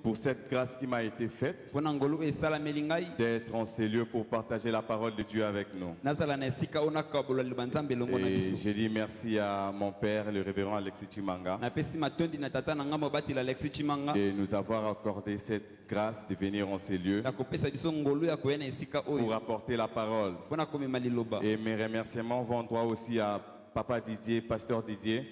pour cette grâce qui m'a été faite d'être en ces lieux pour partager la parole de Dieu avec nous. Et j'ai dit merci à mon père, le révérend Alexis Chimanga, de nous avoir accordé cette grâce de venir en ces lieux pour apporter la parole. Et mes remerciements vont droit aussi à Papa Didier, Pasteur Didier,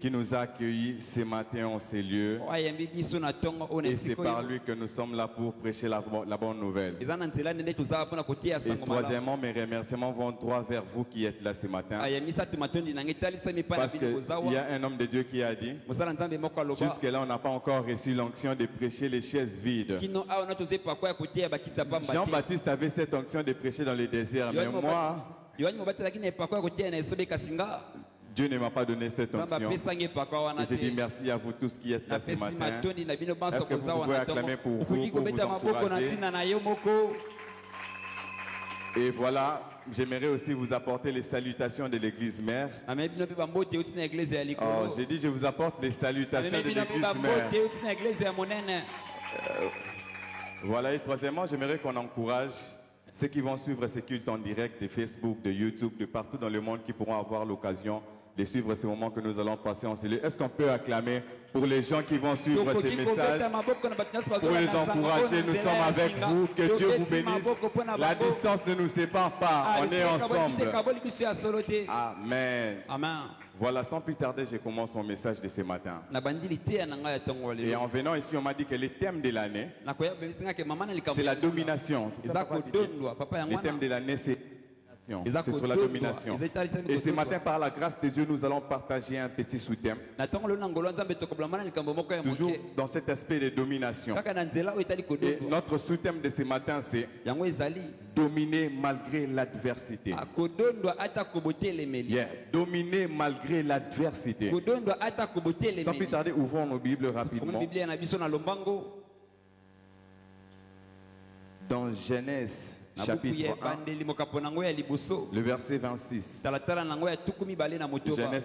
qui nous a accueillis ce matin en ces lieux. Et c'est par lui que nous sommes là pour prêcher la bonne nouvelle. Et troisièmement, mes remerciements vont droit vers vous qui êtes là ce matin. Parce qu'il y a un homme de Dieu qui a dit, jusque-là on n'a pas encore reçu l'onction de prêcher les chaises vides. Jean-Baptiste avait cette onction de prêcher dans le désert, mais moi, Dieu ne m'a pas donné cette onction. Et j'ai dit merci à vous tous qui êtes là ce matin. Est-ce que vous pouvez acclamer pour vous encourager? Et voilà, j'aimerais aussi vous apporter les salutations de l'église mère. Oh, j'ai dit je vous apporte les salutations de l'église mère. Voilà, et troisièmement, j'aimerais qu'on encourage ceux qui vont suivre ces cultes en direct de Facebook, de YouTube, de partout dans le monde, qui pourront avoir l'occasion de suivre ce moment que nous allons passer en cellule. Est-ce qu'on peut acclamer pour les gens qui vont suivre ces messages, pour les encourager? Nous sommes avec vous, que Dieu vous bénisse. La distance ne nous sépare pas, on est ensemble. Amen. Voilà, sans plus tarder, je commence mon message de ce matin. Et en venant ici, on m'a dit que le thème de l'année, c'est la domination. Le thème de l'année, c'est sur la domination. Et ce matin, par la grâce de Dieu, nous allons partager un petit sous-thème. Toujours dans cet aspect de domination. Et notre sous-thème de ce matin, c'est dominer malgré l'adversité. Yeah. Dominer malgré l'adversité. Sans plus tarder, ouvrons nos Bibles rapidement. Dans Genèse chapitre 1, le verset 26. Genèse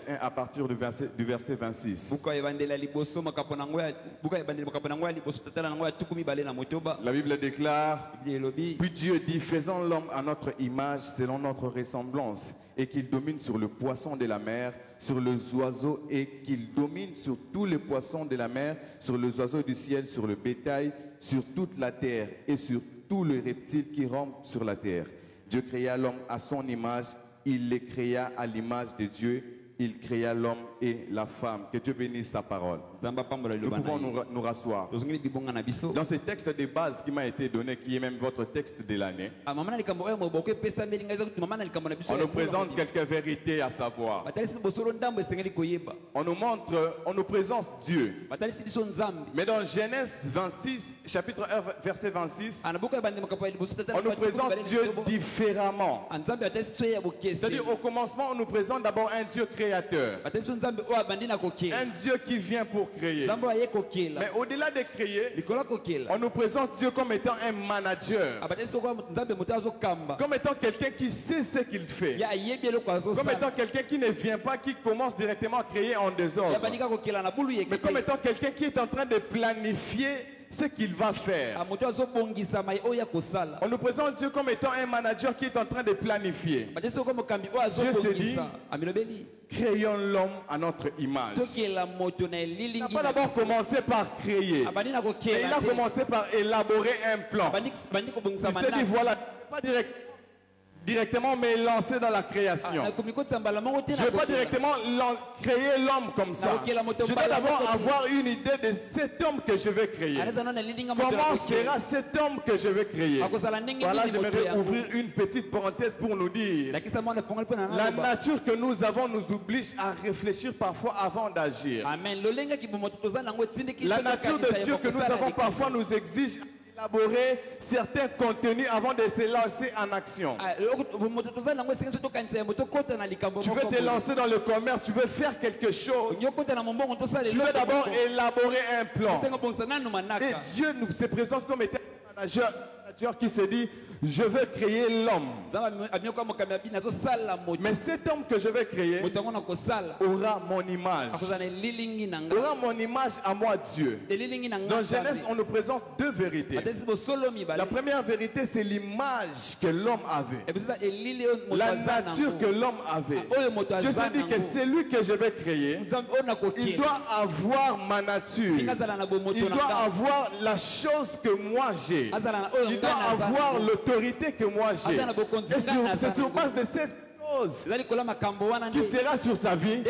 1 à partir du verset 26. La Bible déclare, puis Dieu dit, faisons l'homme à notre image, selon notre ressemblance, et qu'il domine sur le poisson de la mer, sur les oiseaux, et qu'il domine sur tous les poissons de la mer, sur les oiseaux du ciel, sur le bétail, sur toute la terre, et sur tous les reptiles qui rampent sur la terre. Dieu créa l'homme à son image, il les créa à l'image de Dieu, il créa l'homme et la femme. Que Dieu bénisse sa parole. Nous pouvons nous rasseoir. Dans ce texte de base qui m'a été donné, qui est même votre texte de l'année, on nous présente quelques vérités à savoir. On nous montre, on nous présente Dieu. Mais dans Genèse 26, chapitre 1, verset 26, on nous présente Dieu différemment. C'est-à-dire au commencement, on nous présente d'abord un Dieu créateur. Un Dieu qui vient pour créer. Mais au-delà de créer, on nous présente Dieu comme étant un manager. Comme étant quelqu'un qui sait ce qu'il fait. Comme étant quelqu'un qui ne vient pas, qui commence directement à créer en désordre. Mais comme étant quelqu'un qui est en train de planifier ce qu'il va faire. On nous présente Dieu comme étant un manager qui est en train de planifier. Dieu se dit, créons l'homme à notre image. Il n'a pas d'abord commencé par créer, mais il a commencé par élaborer un plan. Il s'est dit, voilà, pas directement me lancer dans la création. Je ne vais pas directement créer l'homme comme ça. Je dois d'abord avoir une idée de cet homme que je vais créer. Comment sera cet homme que je vais créer? Voilà, j'aimerais ouvrir une petite parenthèse pour nous dire, la nature que nous avons nous oblige à réfléchir parfois avant d'agir. La nature de Dieu que nous avons parfois nous exige élaborer certains contenus avant de se lancer en action. Tu veux te lancer dans le commerce, tu veux faire quelque chose, tu veux d'abord élaborer un plan. Et Dieu nous se présente comme étant un manager qui se dit, je veux créer l'homme. Mais cet homme que je vais créer aura mon image. Aura mon image à moi, Dieu. Dans Genèse, on nous présente deux vérités. La première vérité, c'est l'image que l'homme avait. La nature que l'homme avait. Dieu s'est dit que c'est lui que je vais créer. Il doit avoir ma nature. Il doit avoir la chose que moi j'ai. Il doit avoir l'autorité que moi j'ai. Et c'est sur base de cette chose qui sera sur sa vie.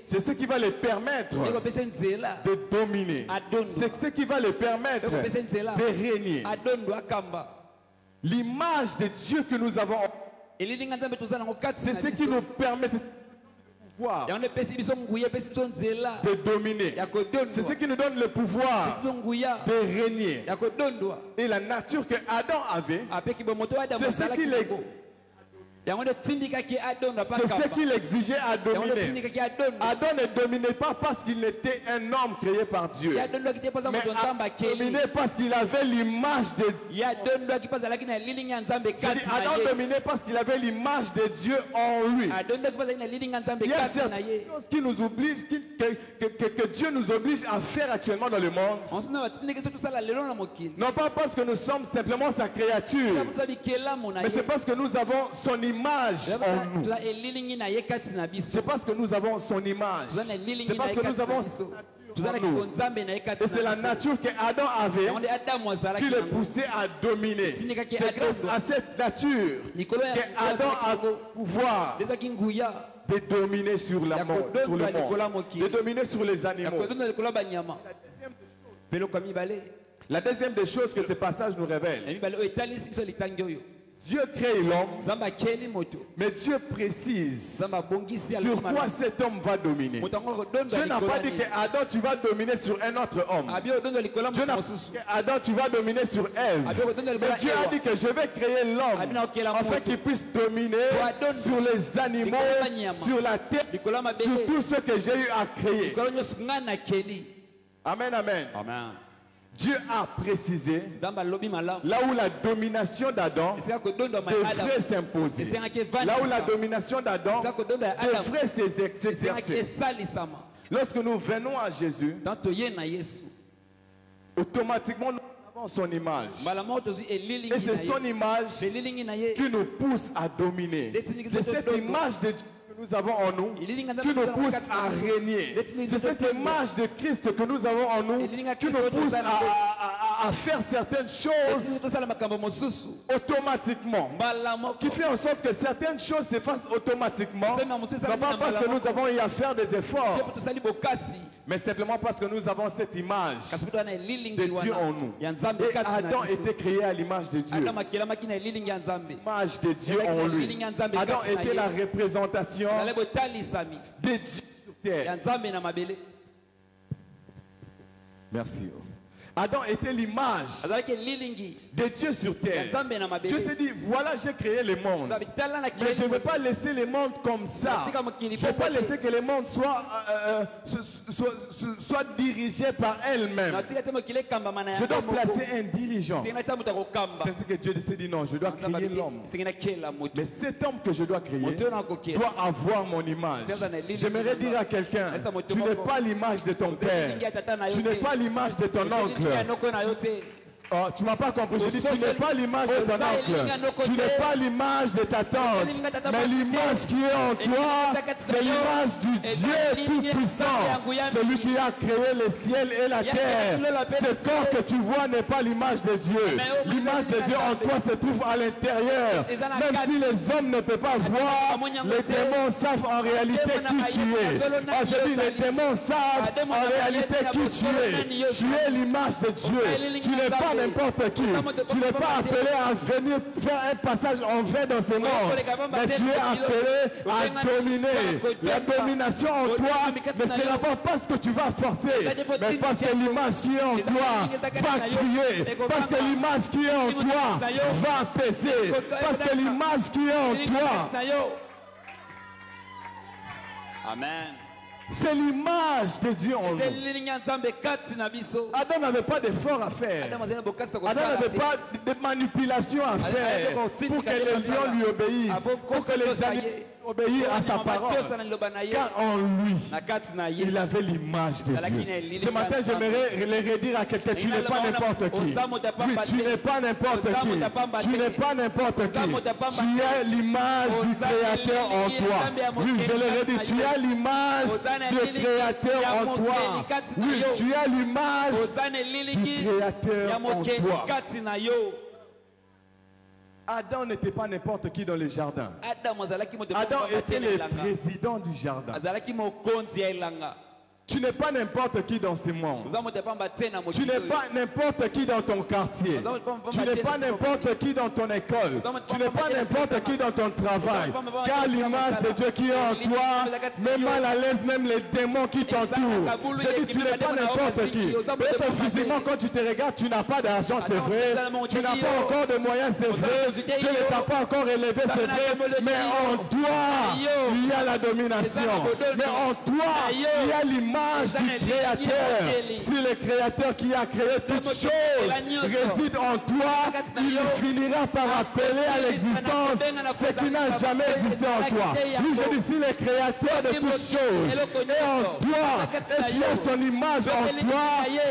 C'est ce qui va le permettre de dominer. C'est ce qui va le permettre de régner. L'image de Dieu que nous avons, c'est ce qui nous permet de dominer. C'est ce qui nous donne le pouvoir de régner. Et la nature que Adam avait, c'est ce qui c'est ce qu'il exigeait à dominer. Adam ne dominait pas parce qu'il était un homme créé par Dieu, mais Adam dominait parce qu'il avait l'image de Dieu. Adam dominait parce qu'il avait l'image de Dieu en lui. Il y a certaines choses qui nous obligent, que Dieu nous oblige à faire actuellement dans le monde. Non pas parce que nous sommes simplement sa créature, mais c'est parce que nous avons son image en nous. C'est parce que nous avons son image. C'est parce que nous avons et c'est la nature que Adam avait qui le poussait à dominer. C'est grâce à cette nature que Adam a le pouvoir de dominer sur le monde, de dominer sur les animaux. La deuxième des choses que ce passage nous révèle, Dieu crée l'homme, mais Dieu précise sur quoi cet homme va dominer. Dieu n'a pas dit que Adam tu vas dominer sur un autre homme. Dieu n'a pas dit que Adam tu vas dominer sur Ève. Mais Dieu a dit que je vais créer l'homme afin qu'il puisse dominer sur les animaux, sur la terre, sur tout ce que j'ai eu à créer. Amen, amen. Dieu a précisé là où la domination d'Adam devrait s'imposer, là où la domination d'Adam devrait s'exercer. Lorsque nous venons à Jésus, automatiquement nous avons son image. Et c'est son image qui nous pousse à dominer. C'est cette image de Dieu que nous avons en nous qui nous pousse à régner. C'est cette image de Christ que nous avons en nous qui nous pousse à faire certaines choses automatiquement, qui fait en sorte que certaines choses se fassent automatiquement, non pas parce que nous avons eu à faire des efforts, mais simplement parce que nous avons cette image de Dieu en nous. Et Adam était créé à l'image de Dieu. L'image de Dieu en lui. Adam était la représentation de Dieu sur terre. Merci. Adam était l'image de Dieu sur terre. Dieu s'est dit, voilà, j'ai créé le monde. Mais je ne vais pas laisser le monde comme ça. Je ne vais pas laisser que le monde soit dirigé par elle-même. Je dois placer un dirigeant. C'est ainsi que Dieu s'est dit, non, je dois créer l'homme. Mais cet homme que je dois créer doit avoir mon image. J'aimerais dire à quelqu'un, tu n'es pas l'image de ton père. Tu n'es pas l'image de ton oncle. Oh, tu m'as pas compris. Je dis, tu n'es pas l'image de ton oncle. Tu n'es pas l'image de ta tante. Mais l'image qui est en toi, c'est l'image du Dieu Tout-Puissant. Celui qui a créé le ciel et la terre. Ce corps que tu vois n'est pas l'image de Dieu. L'image de Dieu en toi se trouve à l'intérieur. Même si les hommes ne peuvent pas voir, les démons savent en réalité qui tu es. Oh, je dis, les démons savent en réalité qui tu es. Tu es l'image de Dieu. Tu n'es pas n'importe qui. Tu n'es pas appelé à venir faire un passage en vain dans ce monde. Mais tu es appelé à dominer. La domination en toi ne sera pas parce que tu vas forcer, mais parce que l'image qui est en toi va crier. Parce que l'image qui est en toi va apaiser. Parce que l'image qui est en toi. Amen. C'est l'image de Dieu en nous. Adam n'avait pas d'effort à faire. Adam n'avait pas de manipulation à faire pour que les lions lui obéissent, pour que les animaux obéissent à sa parole. Car en lui, il avait l'image de Dieu. Ce matin, j'aimerais le redire à quelqu'un, tu n'es pas n'importe qui. Oui, tu n'es pas n'importe qui. Tu n'es pas n'importe qui. Tu as l'image du Créateur en toi. Oui, je le redis, tu as l'image du Créateur en toi. Oui, tu as l'image du Créateur en toi. Adam n'était pas n'importe qui dans le jardin. Adam était le président du jardin. Tu n'es pas n'importe qui dans ce monde. Tu n'es pas n'importe qui dans ton quartier. Tu n'es pas n'importe qui dans ton école. Tu n'es pas n'importe qui dans ton travail. Car l'image de Dieu qui est en toi met mal à l'aise même les démons qui t'entourent. Je dis, tu n'es pas n'importe qui. Peut-être physiquement, quand tu te regardes, tu n'as pas d'argent, c'est vrai. Tu n'as pas encore de moyens, c'est vrai. Dieu ne t'a pas encore élevé, c'est vrai. Mais en toi, il y a la domination. Mais en toi, il y a l'image du Créateur. Si le Créateur qui a créé toutes choses réside en toi, il finira par appeler à l'existence ce qui n'a jamais existé en toi. Oui, je dis, si le Créateur de toutes choses est en toi et tu as son image en toi,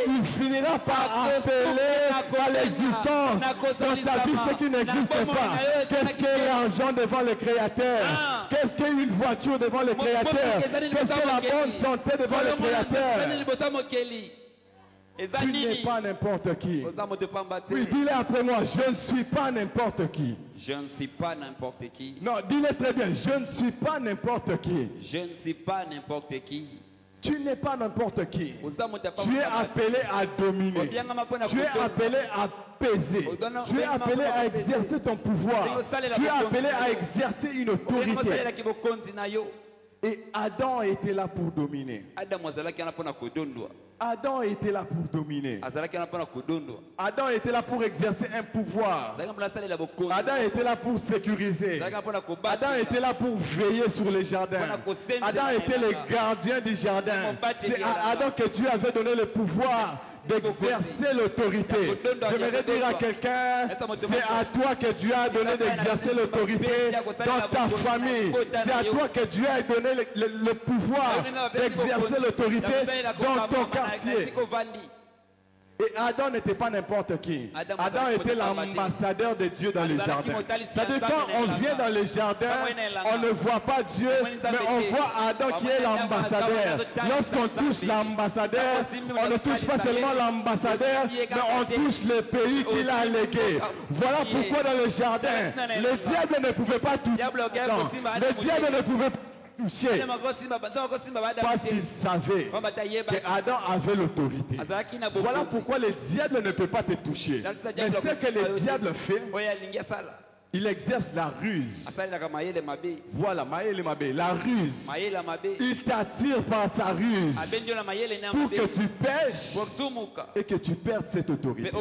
il finira par appeler à l'existence dans ta vie ce qui n'existe pas. Qu'est-ce qu'est l'argent devant le Créateur? Qu'est-ce qu'est une voiture devant le Créateur? Qu'est-ce que la bonne santé devant le Créateur? Tu n'es pas n'importe qui. Oui, dis-le après moi, je ne suis pas n'importe qui. Je ne suis pas n'importe qui. Non, dis-le très bien, je ne suis pas n'importe qui. Je ne suis pas n'importe qui. Tu n'es pas n'importe qui. Tu es appelé à dominer. Tu es appelé à peser. Tu es appelé à exercer ton pouvoir. Tu es appelé à exercer une autorité. Et Adam était là pour dominer. Adam était là pour dominer. Adam était là pour exercer un pouvoir. Adam était là pour sécuriser. Adam était là pour veiller sur les jardins. Adam était le gardien du jardin. C'est à Adam que Dieu avait donné le pouvoir d'exercer l'autorité. J'aimerais dire à quelqu'un, c'est à toi que Dieu a donné d'exercer l'autorité dans ta famille. C'est à toi que Dieu a donné le pouvoir d'exercer l'autorité dans ton quartier. Et Adam n'était pas n'importe qui. Adam était l'ambassadeur de Dieu dans les jardins. C'est-à-dire quand on vient dans les jardins, on ne voit pas Dieu, mais on voit Adam qui est l'ambassadeur. Lorsqu'on touche l'ambassadeur, on ne touche pas seulement l'ambassadeur, mais on touche le pays qu'il a légué. Voilà pourquoi dans le jardin, le diable ne pouvait pas toucher. Le diable ne pouvait pas toucher parce qu'il savait qu'Adam avait l'autorité. Voilà pourquoi le diable ne peut pas te toucher. Mais ce que le diable fait, il exerce la ruse. Voilà, la ruse. Il t'attire par sa ruse pour que tu pêches et que tu perdes cette autorité.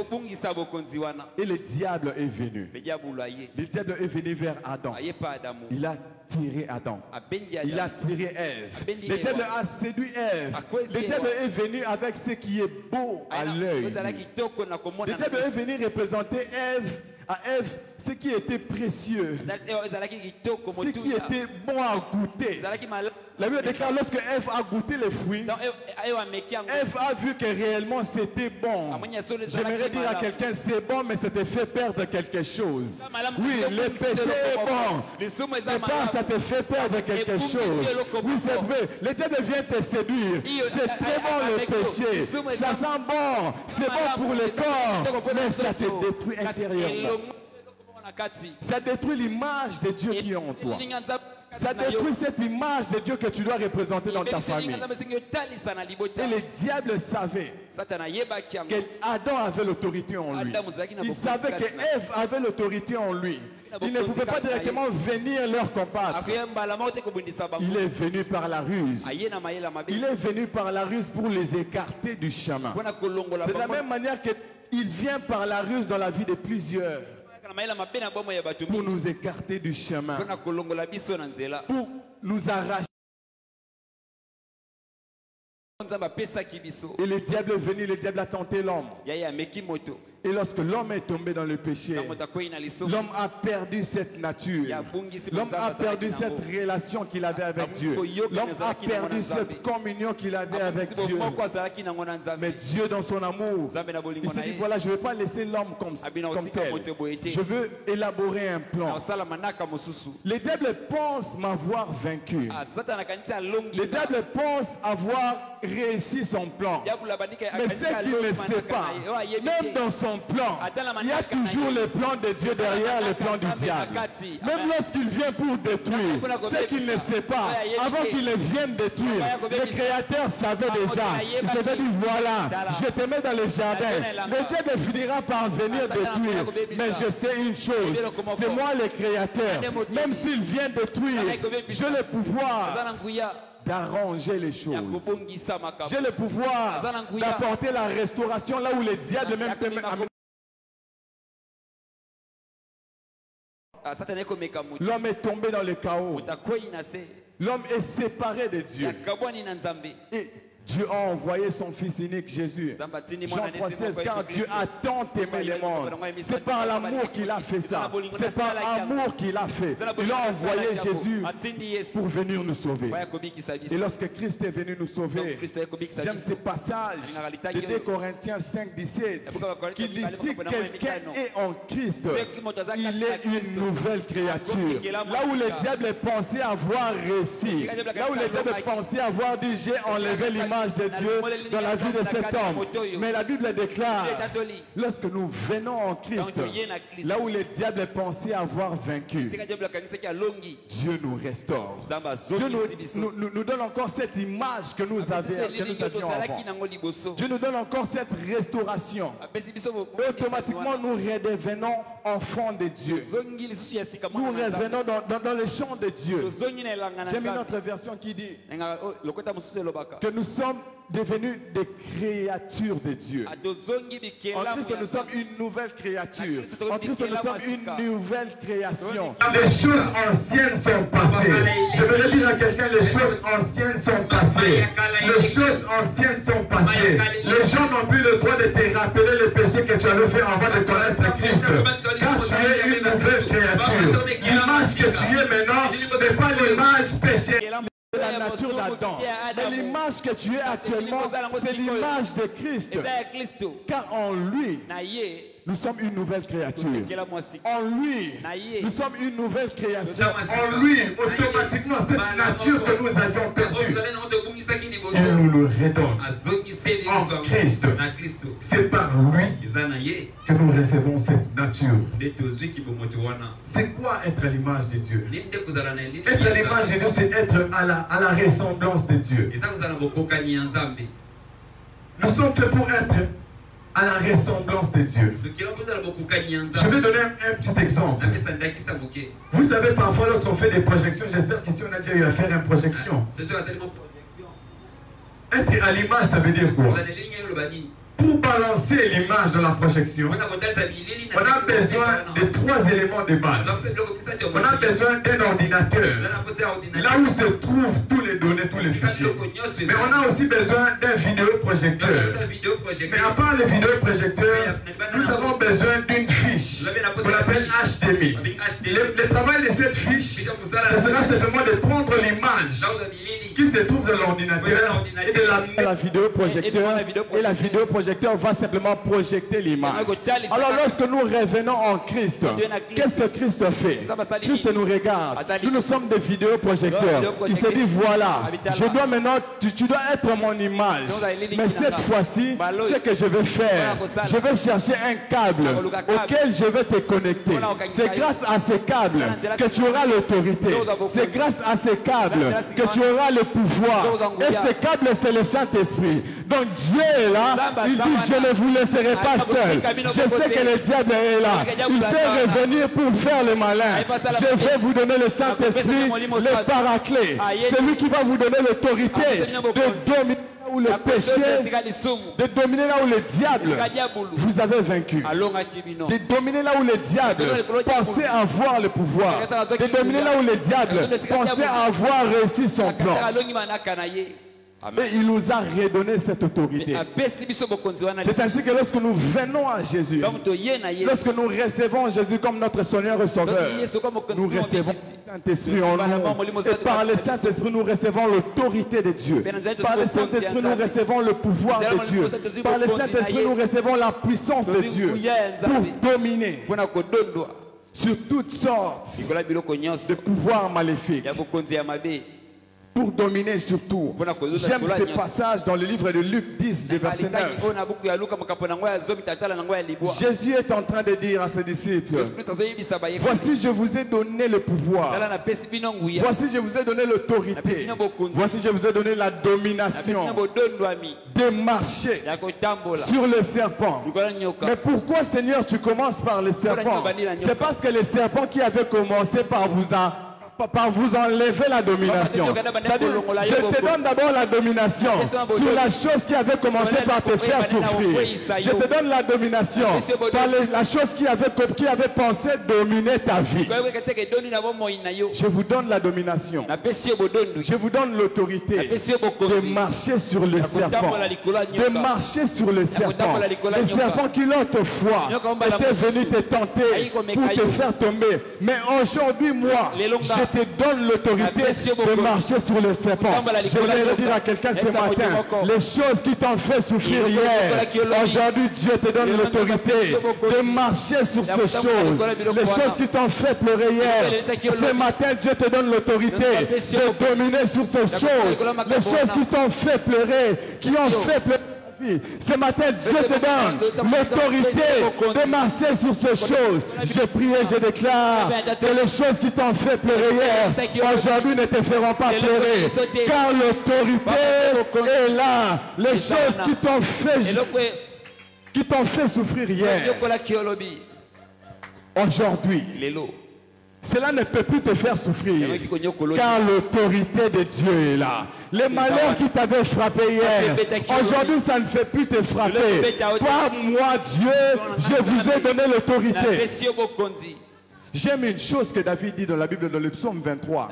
Et le diable est venu. Le diable est venu vers Adam. Il a tiré Adam. Il a tiré Ève. Le diable a séduit Ève. Le diable est venu avec ce qui est beau à l'œil. Le diable est venu représenter à Ève ce qui était précieux, ce qui était bon à goûter. La Bible déclare lorsque Ève a goûté les fruits, Ève a vu que réellement c'était bon. J'aimerais dire à quelqu'un, c'est bon, mais ça te fait perdre quelque chose. Oui, le péché est bon, mais pas ça te fait perdre quelque chose. Oui, c'est vrai. Le diable vient te séduire. C'est très bon le péché. Ça sent bon, c'est bon pour le corps, mais ça te détruit intérieurement. Ça détruit l'image de Dieu qui est en toi. Ça détruit cette image de Dieu que tu dois représenter dans ta famille. Et le diable savait qu'Adam avait l'autorité en lui. Il savait qu'Ève avait l'autorité en lui. Il ne pouvait pas directement venir leur combattre. Il est venu par la ruse. Il est venu par la ruse pour les écarter du chemin. C'est de la même manière qu'il vient par la ruse dans la vie de plusieurs. Pour nous écarter du chemin, pour nous arracher. Et le diable est venu, le diable a tenté l'homme. Et lorsque l'homme est tombé dans le péché, l'homme a perdu cette nature. L'homme a perdu cette relation qu'il avait avec Dieu. L'homme a perdu cette communion qu'il avait avec Dieu. Mais Dieu, dans son amour, il s'est dit, voilà, je ne vais pas laisser l'homme comme tel. Je veux élaborer un plan. Le diable pense m'avoir vaincu. Le diable pense avoir réussi son plan. Mais ce qu'il ne sait pas, même dans son plan, il y a toujours le plan de Dieu derrière le plan du diable. Même lorsqu'il vient pour détruire, ce qu'il ne sait pas, avant qu'il ne vienne détruire, le Créateur savait déjà. Il s'était dit, voilà, je te mets dans le jardin. Le diable finira par venir détruire. Mais je sais une chose, c'est moi le Créateur. Même s'il vient détruire, j'ai le pouvoir d'arranger les choses. J'ai le pouvoir d'apporter la restauration là où le diable même peut amener. L'homme est tombé dans le chaos. L'homme est séparé de Dieu. Et Dieu a envoyé son Fils unique Jésus. Jean 3,16, car Dieu a tant aimé le monde. C'est par l'amour qu'il a fait ça. C'est par l'amour qu'il a fait. Il a envoyé Jésus pour venir nous sauver. Et lorsque Christ est venu nous sauver, j'aime ce passage de 2 Corinthiens 5, 17 qui dit, si quelqu'un est en Christ, il est une nouvelle créature. Là où le diable pensait avoir réussi, là où le diable pensait avoir dit, j'ai enlevé l'image de Dieu dans la vie de cet homme. Mais la Bible déclare, lorsque nous venons en Christ, là où le diable pensait avoir vaincu, Dieu nous restaure. Dieu nous donne encore cette image que nous avions avant. Dieu nous donne encore cette restauration. Et automatiquement nous redevenons enfants de Dieu. Nous revenons dans le champ de Dieu. J'aime une autre version qui dit que nous sommes devenus des créatures de Dieu. En Christ, nous sommes une nouvelle créature. En Christ, nous sommes une nouvelle création. Les choses anciennes sont passées. Je vais dire à quelqu'un, les choses anciennes sont passées. Les choses anciennes sont passées. Les gens n'ont plus le droit de te rappeler les péchés que tu avais fait avant de connaître Christ. Car tu es une nouvelle créature. L'image que tu es maintenant n'est pas l'image péché. La nature d'Adam. Mais l'image que tu es actuellement, c'est l'image de Christ. Car en lui, nous sommes une nouvelle créature. En lui, nous sommes une nouvelle création. En lui, automatiquement, cette nature que nous avions perdue, il nous le redonne. En Christ, c'est par lui que nous recevons cette nature. C'est quoi être à l'image de Dieu? Être à l'image de Dieu, c'est être à la ressemblance de Dieu. Nous sommes faits pour être à la ressemblance de Dieu. Je vais donner un petit exemple. Vous savez, parfois lorsqu'on fait des projections, j'espère qu'ici on a déjà eu à faire une projection. Être à l'image, ça veut dire quoi? Pour balancer l'image de la projection, on a besoin de 3 éléments de base. On a besoin d'un ordinateur, là où se trouvent tous les données, tous les fichiers. Mais on a aussi besoin d'un vidéoprojecteur. Mais à part le vidéoprojecteur, nous avons besoin d'une fiche qu'on appelle HDMI. Le travail de cette fiche, ce sera simplement de prendre l'image qui se trouve dans l'ordinateur et de l'amener à la vidéoprojecteur. Et la vidéoprojecteur va simplement projeter l'image. Alors lorsque nous revenons en Christ, qu'est-ce que Christ fait? Christ nous regarde. Nous sommes des vidéoprojecteurs. Il se dit, voilà, je dois maintenant, tu dois être mon image. Mais cette fois-ci, ce que je vais faire, je vais chercher un câble auquel je vais te connecter. C'est grâce à ces câbles que tu auras l'autorité. C'est grâce à ces câbles que tu auras le pouvoir. Et ces câbles, c'est le Saint-Esprit. Donc Dieu est là. Il dit, je ne vous laisserai pas seul. Je sais que le diable est là. Il peut revenir pour faire le malin. Je vais vous donner le Saint-Esprit, le paraclet. C'est lui qui va vous donner l'autorité de dominer là où le péché, de dominer là où le diable vous avez vaincu. De dominer là où le diable pensait avoir le pouvoir. De dominer là où le diable pensait avoir réussi son plan. Et il nous a redonné cette autorité. C'est ainsi que lorsque nous venons à Jésus, lorsque nous recevons Jésus comme notre Seigneur et Sauveur, nous recevons le Saint-Esprit en nous. Et par le Saint-Esprit, nous recevons l'autorité de Dieu. Par le Saint-Esprit, nous recevons le pouvoir de Dieu. Par le Saint-Esprit, nous recevons la puissance de Dieu pour dominer sur toutes sortes de pouvoirs maléfiques. Pour dominer surtout. J'aime ces passages dans le livre de Luc 10, du verset 9. Jésus est en train de dire à ses disciples, voici je vous ai donné le pouvoir. Voici je vous ai donné l'autorité. Voici je vous ai donné la domination de marcher sur le serpent. Mais pourquoi, Seigneur, tu commences par le serpent? C'est parce que le serpent qui avait commencé par vous enlever la domination. C'est-à-dire, je te donne d'abord la domination sur la chose qui avait commencé par te faire souffrir. Je te donne la domination par la chose qui avait pensé dominer ta vie. Je vous donne la domination. Je vous donne l'autorité de marcher sur le serpent. De marcher sur le serpent. Le serpent qui l'autre fois était venu te tenter pour te faire tomber. Mais aujourd'hui, moi, je te donne l'autorité de marcher sur le serpent. Je voulais le dire à quelqu'un ce matin, les choses qui t'ont fait souffrir hier, aujourd'hui Dieu te donne l'autorité de marcher sur ces choses. Les choses qui t'ont fait pleurer hier, ce matin Dieu te donne l'autorité de dominer sur ces choses. Les choses qui t'ont fait pleurer, qui ont fait pleurer. Ce matin, Dieu te donne l'autorité de marcher sur ces choses. Je prie et je déclare que les choses qui t'ont fait pleurer hier, aujourd'hui ne te feront pas pleurer. Car l'autorité est là. Les choses qui t'ont fait souffrir hier, aujourd'hui, cela ne peut plus te faire souffrir, car l'autorité de Dieu est là. Les malheurs qui t'avaient frappé hier, aujourd'hui ça ne fait plus te frapper. Par moi, Dieu, je vous ai donné l'autorité. J'aime une chose que David dit dans la Bible, dans le psaume 23.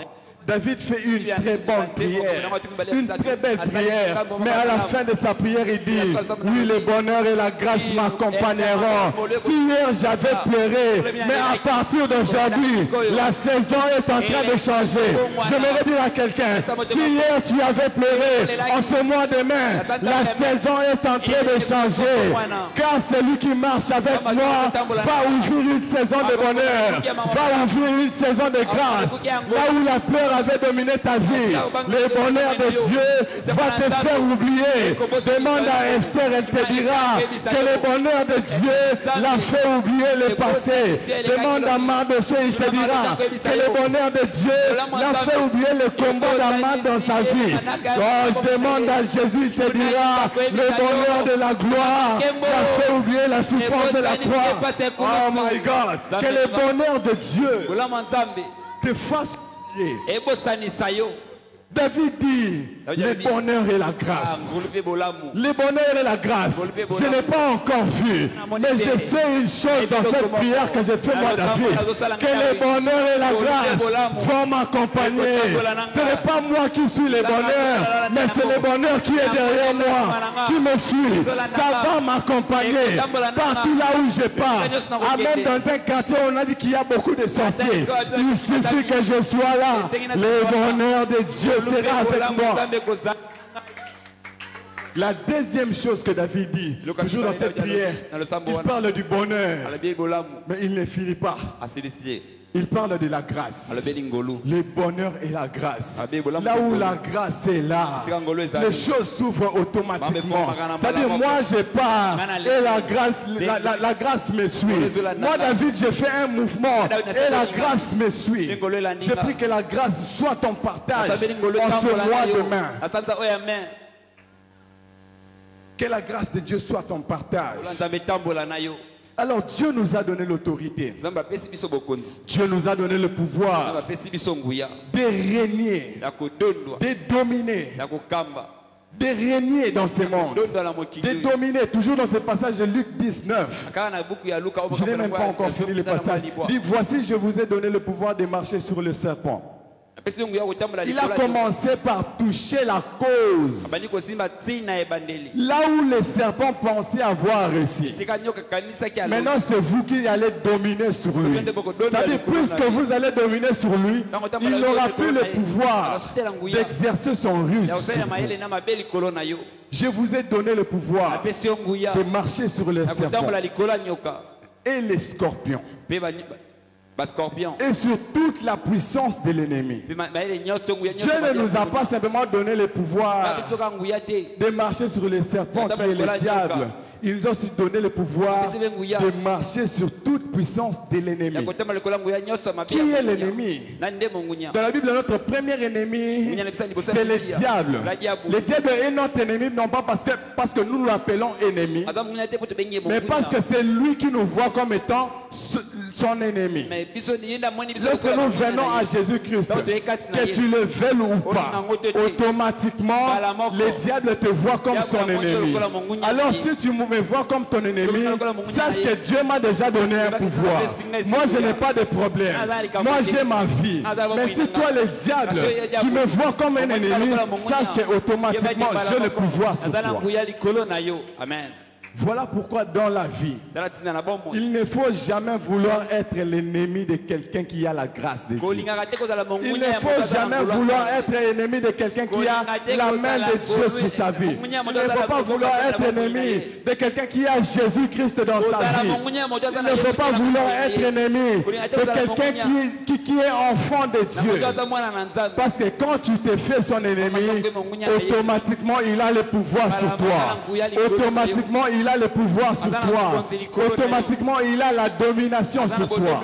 David fait une très bonne prière, une très belle prière, mais à la fin de sa prière, il dit, oui, le bonheur et la grâce m'accompagneront. Si hier j'avais pleuré, mais à partir d'aujourd'hui, la saison est en train de changer. J'aimerais dire à quelqu'un, si hier tu avais pleuré, en ce mois de mai, la saison est en train de changer. Car celui qui marche avec moi va ouvrir une saison de bonheur, va ouvrir une saison de grâce. Là où la peur avait dominé ta vie, le bonheur de Dieu va te faire oublier. Demande à Esther, elle te dira que le bonheur de Dieu l'a fait oublier le passé. Demande à Mardoché, il te dira que le bonheur de Dieu l'a fait oublier le combat d'Amad dans sa vie. Oh, demande à Jésus, il te dira le bonheur de la gloire l'a fait oublier la souffrance de la croix. Oh my God, que le bonheur de Dieu te fasse. David dit, le bonheur et la grâce. Le bonheur et la grâce. Je n'ai pas encore vu, mais je sais une chose dans cette prière que j'ai fait moi, David, que le bonheur et la grâce vont m'accompagner. Ce n'est pas moi qui suis le bonheur, mais c'est le bonheur qui est derrière moi, qui me suit. Ça va m'accompagner partout là où je pars. Même dans un quartier où on a dit qu'il y a beaucoup de sorciers, il suffit que je sois là. Le bonheur de Dieu sera avec moi. La deuxième chose que David dit, toujours dans cette prière, il parle du bonheur, mais il ne finit pas. Il parle de la grâce, le bonheur et la grâce. Là où la grâce est là, les choses s'ouvrent automatiquement. C'est-à-dire, moi je pars et la grâce me suit. Moi, David, j'ai fait un mouvement et la grâce me suit. Je prie que la grâce soit ton partage en ce mois de mai. Que la grâce de Dieu soit ton partage. Alors Dieu nous a donné l'autorité. Dieu nous a donné le pouvoir de régner, de dominer, de régner dans ce monde, de dominer. Toujours dans ce passage de Luc 19. Je n'ai même pas encore fini le passage. Il dit, voici, je vous ai donné le pouvoir de marcher sur le serpent. Il a commencé par toucher la cause. Là où les serpents pensaient avoir réussi. Maintenant, c'est vous qui allez dominer sur lui. C'est-à-dire, puisque vous allez dominer sur lui, il n'aura plus le pouvoir d'exercer son rustre. Je vous ai donné le pouvoir de marcher sur les serpents et les scorpions. Et sur toute la puissance de l'ennemi. Dieu ne nous a pas simplement donné le pouvoir de marcher sur les serpents qui est le diable. Il nous a aussi donné le pouvoir de marcher sur toute puissance de l'ennemi. Qui est l'ennemi? Dans la Bible, notre premier ennemi, c'est le diable. Le diable est notre ennemi, non pas parce que nous l'appelons ennemi, mais parce que c'est lui qui nous voit comme étant son ennemi. Lorsque nous venons à Jésus-Christ, que tu le veuilles ou pas, automatiquement, le diable te voit comme son ennemi. Alors si tu me vois comme ton ennemi, sache que Dieu m'a déjà donné un pouvoir. Moi, je n'ai pas de problème. Moi, j'ai ma vie. Mais si toi, le diable, tu me vois comme un ennemi, sache que automatiquement, j'ai le pouvoir sur toi. Amen. Voilà pourquoi dans la vie, il ne faut jamais vouloir être l'ennemi de quelqu'un qui a la grâce de Dieu. Il ne faut jamais vouloir être l'ennemi de quelqu'un qui a la main de Dieu sur sa vie. Il ne faut pas vouloir être ennemi de quelqu'un qui a Jésus-Christ dans sa vie. Il ne faut pas vouloir être ennemi de quelqu'un qui est enfant de Dieu. Parce que quand tu te fais son ennemi, automatiquement il a le pouvoir sur toi. Automatiquement il a le pouvoir sur toi. Automatiquement, il a la domination sur toi.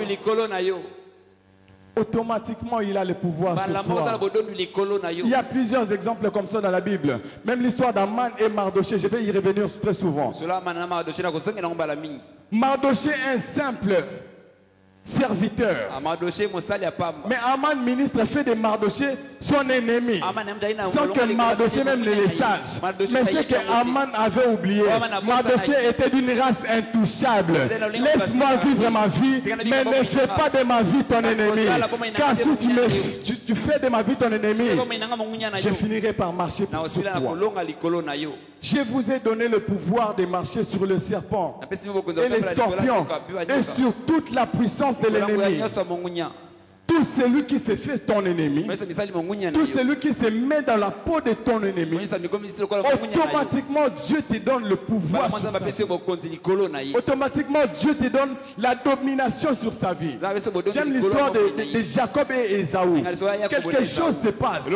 Automatiquement, il a le pouvoir sur toi. Il y a plusieurs exemples comme ça dans la Bible. Même l'histoire d'Aman et Mardoché, je vais y revenir très souvent. Mardoché est un simple serviteur. Mais Aman, ministre, fait de Mardoché son ennemi. Sans que Mardoché même ne le sache. Mais c'est que Aman avait oublié. Mardoché était d'une race intouchable. Laisse-moi vivre ma vie, mais ne fais pas de ma vie ton ennemi. Car si tu fais de ma vie ton ennemi, je finirai par marcher sur toi. Je vous ai donné le pouvoir de marcher sur le serpent et les scorpions et sur toute la puissance de l'ennemi. Tout celui qui se fait ton ennemi, tout celui qui se met dans la peau de ton ennemi, automatiquement Dieu te donne le pouvoir sur sa vie. Automatiquement Dieu te donne la domination sur sa vie. J'aime l'histoire de Jacob et Ésaü. Quelque chose se passe.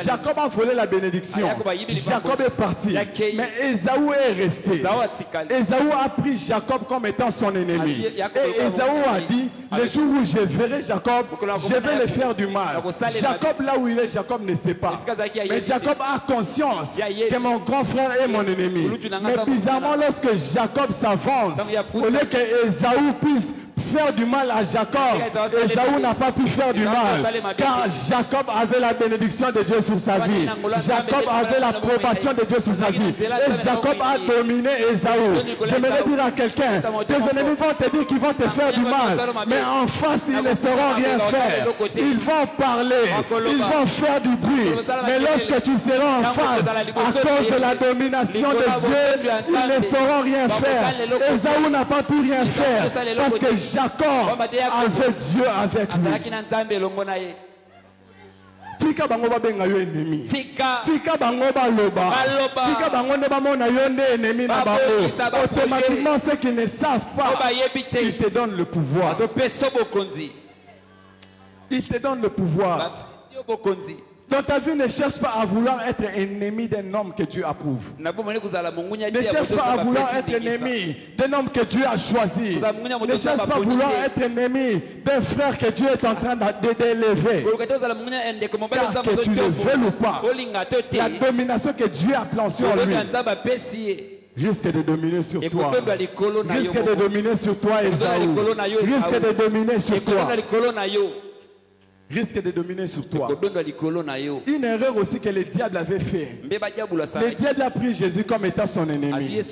Jacob a volé la bénédiction. Jacob est parti. Mais Ésaü est resté. Ésaü a pris Jacob comme étant son ennemi. Et Ésaü a dit, le jour où je verrai Jacob, je vais le faire du mal. Jacob, là où il est, Jacob ne sait pas. Mais Jacob a conscience que mon grand frère est mon ennemi. Mais bizarrement, lorsque Jacob s'avance, au lieu que Ésaü puisse faire du mal à Jacob, Ésaü n'a pas pu faire du mal, car Jacob avait la bénédiction de Dieu sur sa vie. Jacob avait l'approbation de Dieu sur sa vie. Et Jacob a dominé Ésaü. J'aimerais dire à quelqu'un, tes ennemis vont te dire qu'ils vont te faire du mal, mais en face ils ne sauront rien faire. Ils vont parler, ils vont faire du bruit, mais lorsque tu seras en face, à cause de la domination de Dieu, ils ne sauront rien faire. Ésaü n'a pas pu rien faire, parce que Jacob avait Dieu avec lui. Tika bango babenga yo ennemi. Tika bango baloba. Tika bango ne bamona yo nde ennemi na bango. Automatiquement ceux qui ne savent pas, il te donne le pouvoir. Il te donne le pouvoir. Dans ta vie, ne cherche pas à vouloir être ennemi d'un homme que Dieu approuve. Ne cherche pas à vouloir être ennemi d'un homme que Dieu a choisi. Ne cherche pas à vouloir être ennemi d'un frère que Dieu est en train d'élever. Car que tu le veuilles ou pas, la domination que Dieu a placée sur lui risque de dominer sur toi. Risque de dominer sur toi, Ésaü. Risque de dominer sur toi. risque de dominer sur toi. Une erreur aussi que le diable avait fait. Le diable a pris Jésus comme étant son ennemi.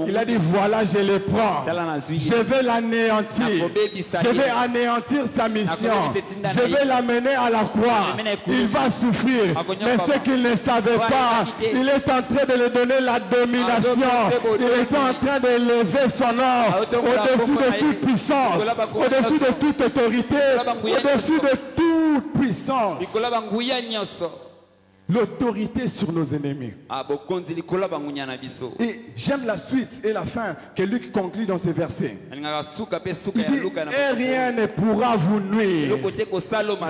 Il a dit voilà, je le prends. Je vais l'anéantir. Je vais anéantir sa mission. Je vais l'amener à la croix. Il va souffrir. Mais ce qu'il ne savait pas, il est en train de lui donner la domination. Il est en train de lever son nom au-dessus de toute puissance, au-dessus de toute autorité, au-dessus de toute puissance. L'autorité sur nos ennemis. Et j'aime la suite et la fin que Luc conclut dans ces versets. Il dit, et rien ne pourra vous nuire.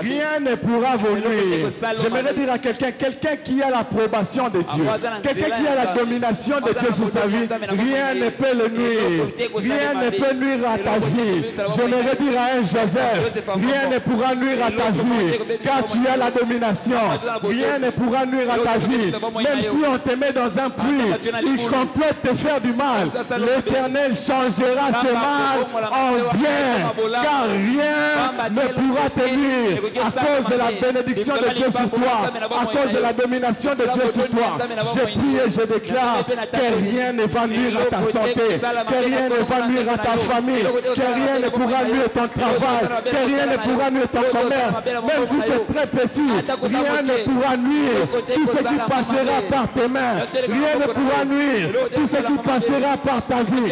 Rien ne pourra vous nuire. J'aimerais dire à quelqu'un qui a l'approbation de Dieu, quelqu'un qui a la domination de Dieu sur sa vie, rien ne peut le nuire. Rien ne peut nuire à ta vie. J'aimerais dire à un Joseph, rien ne pourra nuire à ta vie, car tu as la domination. Rien ne pourra nuire à ta vie. Même si on te met dans un puits, il complète te faire du mal. L'Éternel changera ce mal en bien, car rien ne pourra te nuire à cause de la bénédiction de Dieu sur toi, à cause de la domination de Dieu sur toi. Je prie et je déclare que rien ne va nuire à ta santé, que rien ne va nuire à ta famille, que rien ne pourra nuire à ton travail, que rien ne pourra nuire à ton commerce, même si c'est très petit, rien ne pourra nuire. Tout ce qui passera par tes mains, rien ne pourra nuire. Tout ce qui passera par ta vie,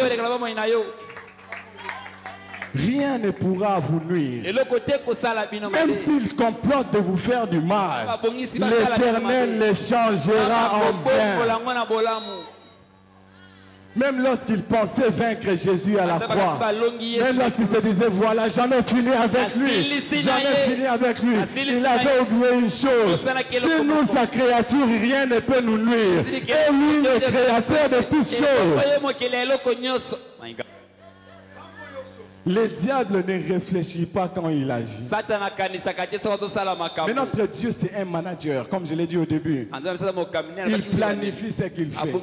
rien ne pourra vous nuire. Même s'il complote de vous faire du mal, l'Éternel les changera en bien. Même lorsqu'il pensait vaincre Jésus à la croix, même lorsqu'il se disait voilà, j'en ai fini avec lui, il avait oublié une chose: si nous, sa créature, rien ne peut nous nuire, et lui, le créateur de toutes choses. Le diable ne réfléchit pas quand il agit. Mais notre Dieu, c'est un manager, comme je l'ai dit au début. Il planifie ce qu'il fait.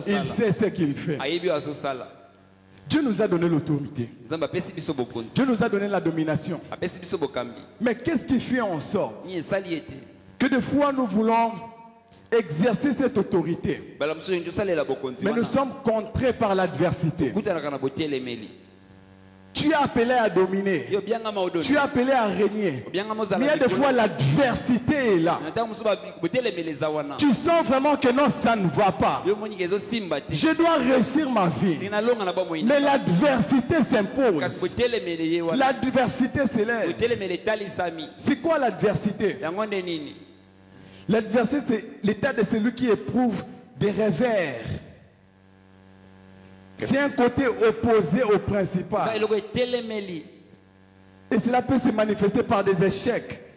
Il sait ce qu'il fait. Dieu nous a donné l'autorité. Dieu nous a donné la domination. Mais qu'est-ce qui fait en sorte que des fois nous voulons exercer cette autorité, mais nous sommes contraints par l'adversité? Tu es appelé à dominer. Tu es appelé à régner. Mais il y a des fois l'adversité est là. Tu sens vraiment que non, ça ne va pas. Je dois réussir ma vie. Mais l'adversité s'impose. L'adversité s'élève. C'est quoi l'adversité? L'adversité, c'est l'état de celui qui éprouve des revers. C'est un côté opposé au principal. Et cela peut se manifester par des échecs,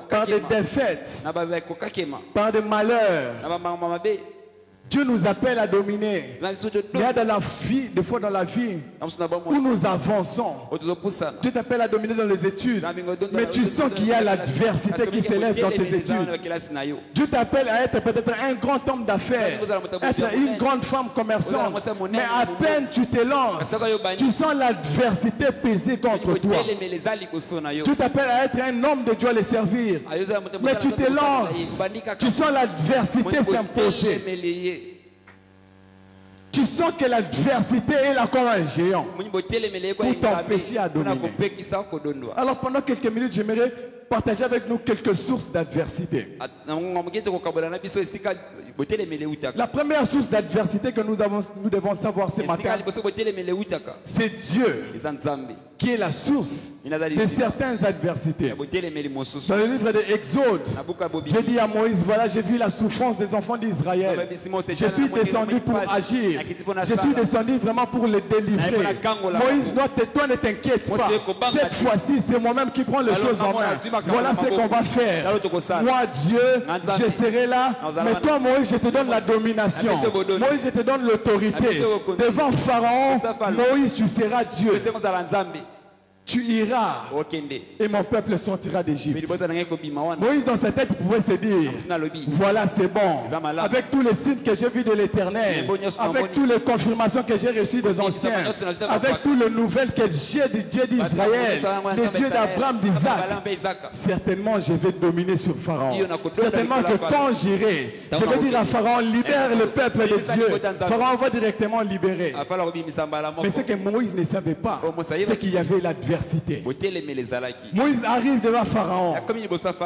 par des défaites, par des malheurs. Dieu nous appelle à dominer. Il y a dans la vie, des fois dans la vie, où nous avançons. Dieu t'appelle à dominer dans les études, mais tu sens qu'il y a l'adversité qui s'élève dans tes études. Dieu t'appelle à être peut-être un grand homme d'affaires, être une grande femme commerçante, mais à peine tu te lances, tu sens l'adversité peser contre toi. Dieu t'appelle à être un homme de Dieu à le servir, mais tu te lances, tu sens l'adversité s'imposer. Tu sens que l'adversité est là comme un géant pour t'empêcher à dominer. Alors pendant quelques minutes, j'aimerais partager avec nous quelques sources d'adversité. La première source d'adversité que nous devons savoir ce matin, c'est Dieu qui est la source de certaines adversités. Dans le livre de Exode, Dieu dit à Moïse, voilà, j'ai vu la souffrance des enfants d'Israël. Je suis descendu pour agir. Je suis descendu vraiment pour les délivrer. Moïse, toi ne t'inquiète pas. Cette fois-ci, c'est moi-même qui prends les choses en main. Voilà ce qu'on va faire. Moi, Dieu, je serai là. Mais toi, Moïse, je te donne la domination. Moïse, je te donne l'autorité. Devant Pharaon, Moïse, tu seras Dieu. tu iras et mon peuple sortira d'Égypte. Moïse dans sa tête pouvait se dire, voilà c'est bon, avec tous les signes que j'ai vus de l'Éternel, avec toutes les confirmations que j'ai reçues des anciens, avec toutes les nouvelles que j'ai du Dieu d'Israël, le Dieu d'Abraham, d'Isaac, certainement je vais dominer sur Pharaon. Certainement que quand j'irai, je vais dire à Pharaon, libère le peuple de Dieu. Pharaon va directement libérer. Mais ce que Moïse ne savait pas, c'est qu'il y avait l'adversité. Moïse arrive devant Pharaon.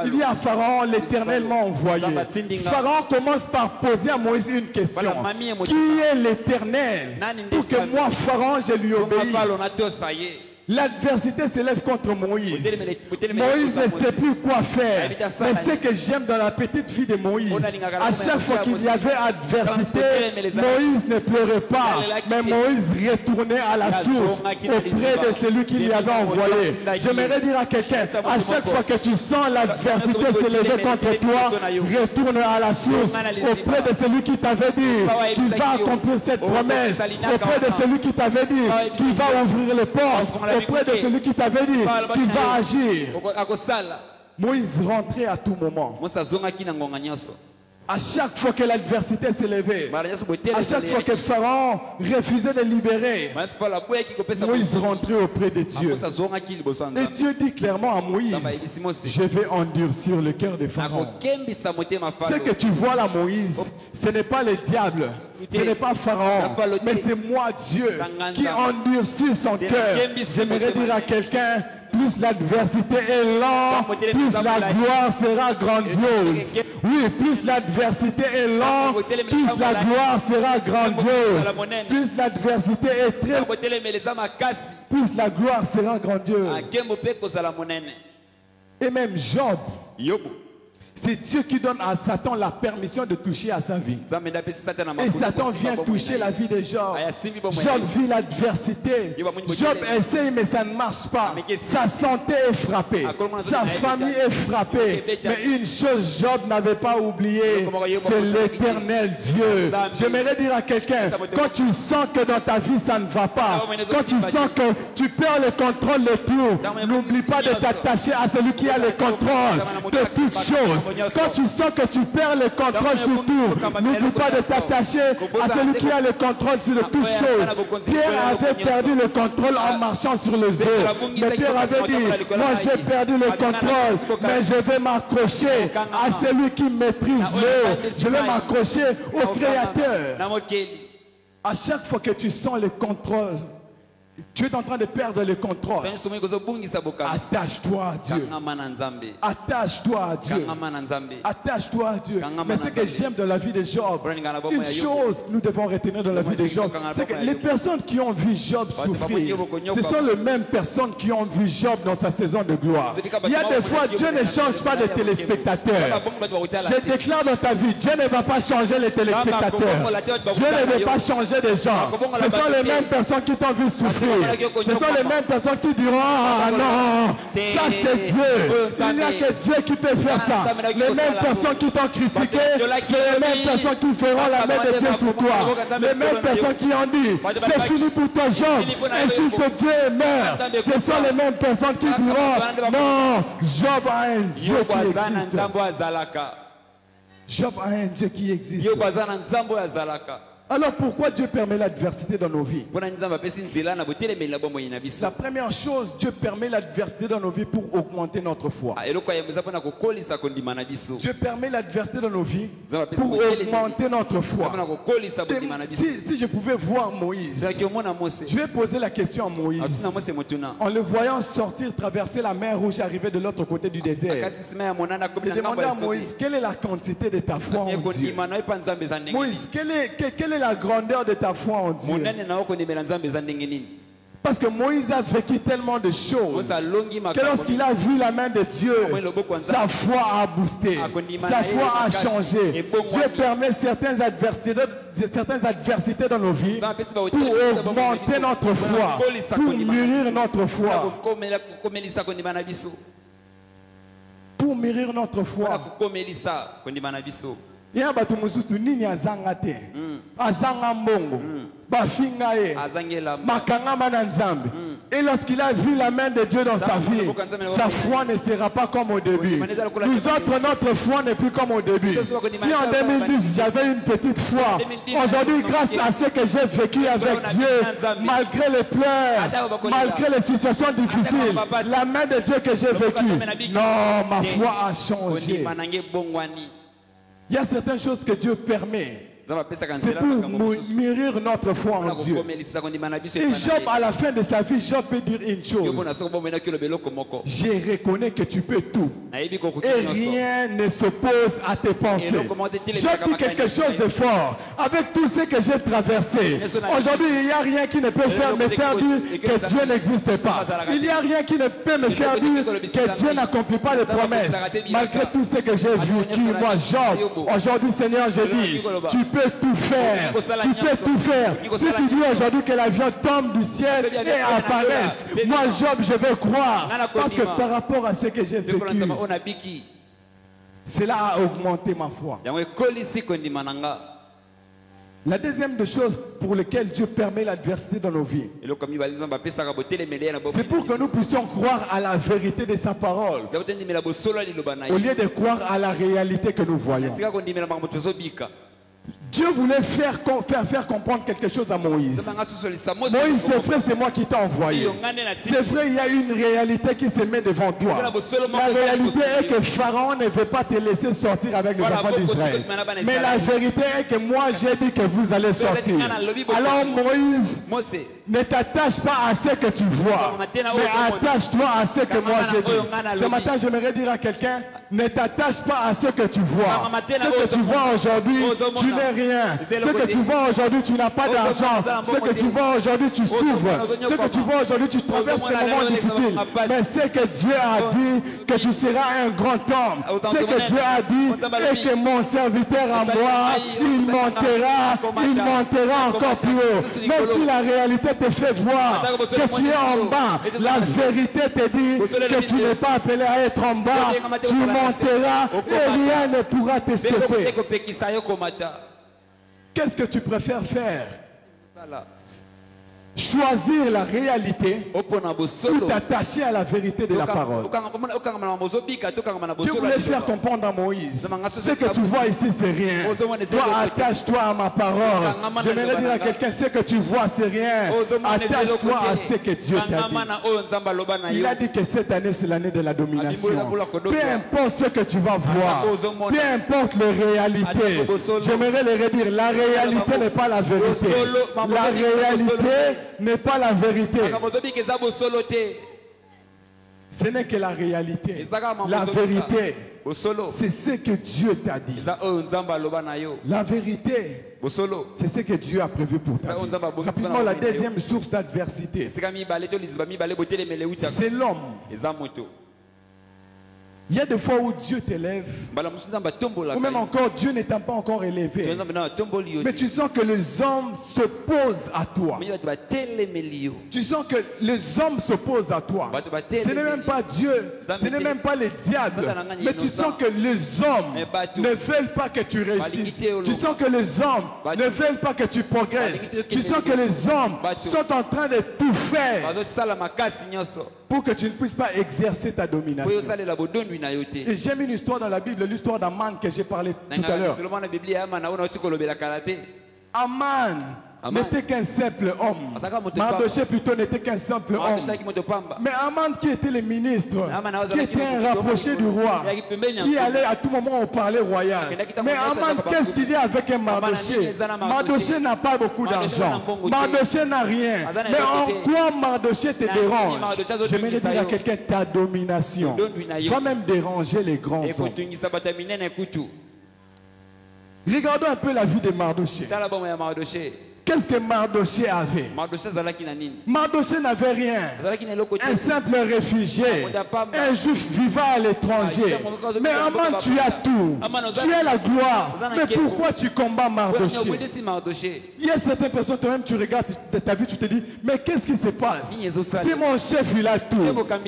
Il dit à Pharaon, l'Éternel m'a envoyé. Pharaon commence par poser à Moïse une question. Qui est l'Éternel pour que moi, Pharaon, je lui obéisse? L'adversité s'élève contre Moïse. Moïse ne sait plus quoi faire. Mais ce que j'aime dans la petite fille de Moïse, à chaque fois qu'il y avait adversité, Moïse ne pleurait pas, mais Moïse retournait à la source auprès de celui qui lui avait envoyé. J'aimerais dire à quelqu'un, à chaque fois que tu sens l'adversité s'élever contre toi, retourne à la source auprès de celui qui t'avait dit qu'il va accomplir cette promesse, auprès de celui qui t'avait dit qu'il va ouvrir les portes, auprès de celui qui t'avait dit qu'il va agir. Moïse rentrait à tout moment. À chaque fois que l'adversité s'élevait, à chaque fois que Pharaon refusait de libérer, Moïse rentrait auprès de Dieu. Et Dieu dit clairement à Moïse, je vais endurcir le cœur de Pharaon. Ce que tu vois là, Moïse, ce n'est pas le diable, ce n'est pas Pharaon, mais c'est moi, Dieu, qui endurcis son cœur. J'aimerais dire à quelqu'un, plus l'adversité est lente, plus la gloire sera grandiose. Oui, plus l'adversité est lente, plus la gloire sera grandiose. Plus l'adversité est très... plus la gloire sera grandiose. Et même Job, c'est Dieu qui donne à Satan la permission de toucher à sa vie. Et Satan vient toucher la vie de Job. Job vit l'adversité. Job essaye mais ça ne marche pas. Sa santé est frappée. Sa famille est frappée. Mais une chose Job n'avait pas oublié, c'est l'Éternel Dieu. J'aimerais dire à quelqu'un, quand tu sens que dans ta vie ça ne va pas, quand tu sens que tu perds le contrôle de tout, n'oublie pas de t'attacher à celui qui a le contrôle de toutes choses. Quand tu sens que tu perds le contrôle sur tout, n'oublie pas de s'attacher à celui qui a le contrôle sur toutes choses. Pierre avait perdu le contrôle en marchant sur les eaux. Mais Pierre avait dit, moi j'ai perdu le contrôle, mais je vais m'accrocher à celui qui maîtrise l'eau. Je vais m'accrocher au Créateur. À chaque fois que tu sens le contrôle, tu es en train de perdre le contrôle. Attache-toi à Dieu. Attache-toi à Dieu. Attache-toi à Dieu. Mais ce que j'aime dans la vie de Job, une chose nous devons retenir dans la vie de Job, c'est que les personnes qui ont vu Job souffrir, ce sont les mêmes personnes qui ont vu Job dans sa saison de gloire. Il y a des fois, Dieu ne change pas de téléspectateurs. Je déclare dans ta vie, Dieu ne va pas changer les téléspectateurs. Dieu ne va pas changer des gens. Ce sont les mêmes personnes qui t'ont vu souffrir. Ce sont les mêmes personnes qui diront, ah non, ça c'est Dieu. Il n'y a que Dieu qui peut faire ça. Les mêmes personnes qui t'ont critiqué, c'est les mêmes personnes qui feront la main de Dieu sur toi. Les mêmes personnes qui ont dit, c'est fini pour toi Job, ainsi que Dieu meurt. Ce sont les mêmes personnes qui diront, non, Job a un Dieu qui existe. Job a un Dieu qui existe. Alors pourquoi Dieu permet l'adversité dans nos vies? La première chose, Dieu permet l'adversité dans nos vies pour augmenter notre foi. Dieu permet l'adversité dans nos vies pour augmenter notre foi. Si je pouvais voir Moïse, je vais poser la question à Moïse. En le voyant sortir, traverser la mer Rouge, arriver de l'autre côté du désert, je demandais à Moïse, quelle est la quantité de ta foi en Dieu? Moïse, quelle est la grandeur de ta foi en Dieu? Parce que Moïse a vécu tellement de choses que lorsqu'il a vu la main de Dieu, sa foi a boosté, sa foi a changé. Dieu permet certaines adversités dans nos vies pour augmenter notre foi, pour mûrir notre foi. Pour mûrir notre foi. ya bato mosusu nini azanga te azanga mbongo bafinga ye makangama na nzambe. Et lorsqu'il a vu la main de Dieu dans sa vie, sa foi ne sera pas comme au début. Nous autres, notre foi n'est plus comme au début. Si en 2010 j'avais une petite foi, aujourd'hui grâce à ce que j'ai vécu avec Dieu, malgré les pleurs, malgré les situations difficiles, la main de Dieu que j'ai vécue, non, ma foi a changé. Il y a certaines choses que Dieu permet. C'est pour mûrir notre foi en Dieu. Et Job, à la fin de sa vie, Job peut dire une chose. Je reconnais que tu peux tout. Et rien ne s'oppose à tes pensées. Job dit quelque chose de fort. Avec tout ce que j'ai traversé, aujourd'hui, il n'y a rien qui ne peut me faire dire que Dieu n'existe pas. Il n'y a rien qui ne peut me faire dire que Dieu n'accomplit pas les promesses. Malgré tout ce que j'ai vécu, moi, Job, aujourd'hui, Seigneur, je dis, tu peux tout faire, tu peux tout faire. Si tu dis aujourd'hui que l'avion tombe du ciel et apparaisse, moi Job, je vais croire, parce que par rapport à ce que j'ai vécu, cela a augmenté ma foi. La deuxième des choses pour lesquelles Dieu permet l'adversité dans nos vies, c'est pour que nous puissions croire à la vérité de sa parole, au lieu de croire à la réalité que nous voyons. Dieu voulait faire comprendre quelque chose à Moïse. Moïse, c'est vrai, c'est moi qui t'ai envoyé. C'est vrai, il y a une réalité qui se met devant toi. La réalité est que Pharaon ne veut pas te laisser sortir avec les enfants d'Israël. Mais la vérité est que moi, j'ai dit que vous allez sortir. Alors Moïse, ne t'attache pas à ce que tu vois, mais attache-toi à ce que moi j'ai dit. Ce matin, j'aimerais dire à quelqu'un, ne t'attache pas à ce que tu vois. Ce que tu vois aujourd'hui, tu n'es rien. Ce que tu vois aujourd'hui, tu n'as pas d'argent. Ce que tu vois aujourd'hui, tu souffres. Ce que tu vois aujourd'hui, tu traverses des moments difficiles. Mais ce que Dieu a dit, que tu seras un grand homme. Ce que Dieu a dit, et que mon serviteur en moi, il montera encore plus haut. Même si la réalité te fait voir que tu es en bas, la vérité te dit que tu n'es pas appelé à être en bas. Tu monteras et rien ne pourra te stopper. Qu'est-ce que tu préfères faire? Choisir la réalité ou t'attacher à la vérité de la parole. Dieu voulait faire comprendre à Moïse, ce que tu vois ici c'est rien. Toi attache-toi à ma parole. J'aimerais dire à quelqu'un, ce que tu vois c'est rien. Attache-toi à ce que Dieu t'a dit. Il a dit que cette année c'est l'année de la domination. Peu importe ce que tu vas voir, peu importe les réalités, j'aimerais le redire, la réalité n'est pas la vérité. La réalité n'est pas la vérité. Ce n'est que la réalité. La vérité, c'est ce que Dieu t'a dit. La vérité, c'est ce que Dieu a prévu pour ta vie. Rapidement, la deuxième source d'adversité, c'est l'homme. Il y a des fois où Dieu t'élève, ou même encore Dieu n'étant pas encore élevé, mais tu sens que les hommes s'opposent à toi. Tu sens que les hommes s'opposent à toi. Ce n'est même pas Dieu, ce n'est même pas les diables, mais tu sens que les hommes ne veulent pas que tu réussisses. Tu sens que les hommes ne veulent pas que tu progresses. Tu sens que les hommes sont en train de tout faire pour que tu ne puisses pas exercer ta domination. Et j'aime une histoire dans la Bible, l'histoire d'Aman que j'ai parlé tout à l'heure. Aman n'était qu'un simple homme. Mardochée plutôt n'était qu'un simple homme. Mais Aman qui était le ministre, qui était un rapproché du roi, qui allait à tout moment au palais royal. Mais Aman, qu'est-ce qu'il y a avec un Mardochée? Mardochée n'a pas beaucoup d'argent. Mardochée n'a rien. Mais en quoi Mardochée te dérange? J'aimerais dire à quelqu'un, ta domination va même déranger les grands hommes. Regardons un peu la vie de Mardochée. Qu'est-ce que Mardoché avait? Mardoché n'avait rien. Un simple réfugié, un juif vivant à l'étranger. Mais Aman, tu as tout. Tu as la gloire. Mais pourquoi tu combats Mardoché? Il y a certaines personnes, toi-même, tu regardes ta vie, tu te dis, mais qu'est-ce qui se passe? Si mon chef, il a tout.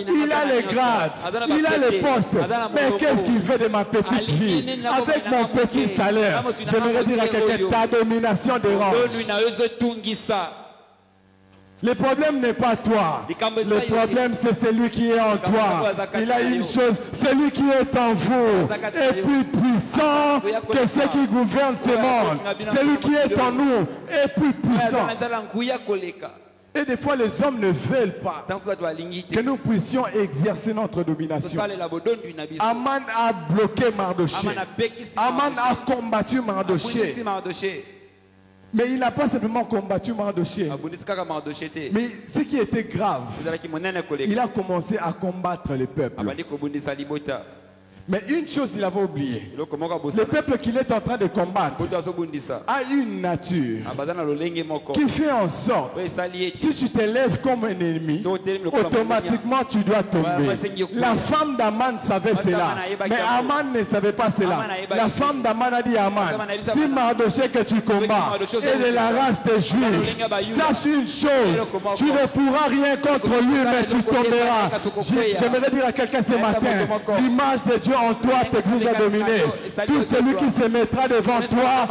Il a les grades. Il a les postes. Mais qu'est-ce qu'il veut de ma petite vie? Avec mon petit salaire, j'aimerais dire à quelqu'un, ta domination dérange. Le problème n'est pas toi. Le problème, c'est celui qui est en toi. Il a une chose, celui qui est en vous est plus puissant que ceux qui gouvernent ce monde. Celui qui est en nous est plus puissant. Et des fois, les hommes ne veulent pas que nous puissions exercer notre domination. Aman a bloqué Mardoché. Aman a combattu Mardoché. Mais il n'a pas simplement combattu Mardoché. Mais ce qui était grave, il a commencé à combattre le peuple. Mais une chose, il avait oublié. Le peuple qu'il est en train de combattre a une nature qui fait en sorte, si tu t'élèves comme un ennemi, automatiquement tu dois tomber. La femme d'Aman savait cela, mais Aman ne savait pas cela. La femme d'Aman a dit à Aman, si Mardoché que tu combats est de la race des Juifs, sache une chose, tu ne pourras rien contre lui, mais tu tomberas. J'aimerais dire à quelqu'un ce matin, l'image de Dieu en toi t'exige à dominer. Tout celui qui se mettra devant toi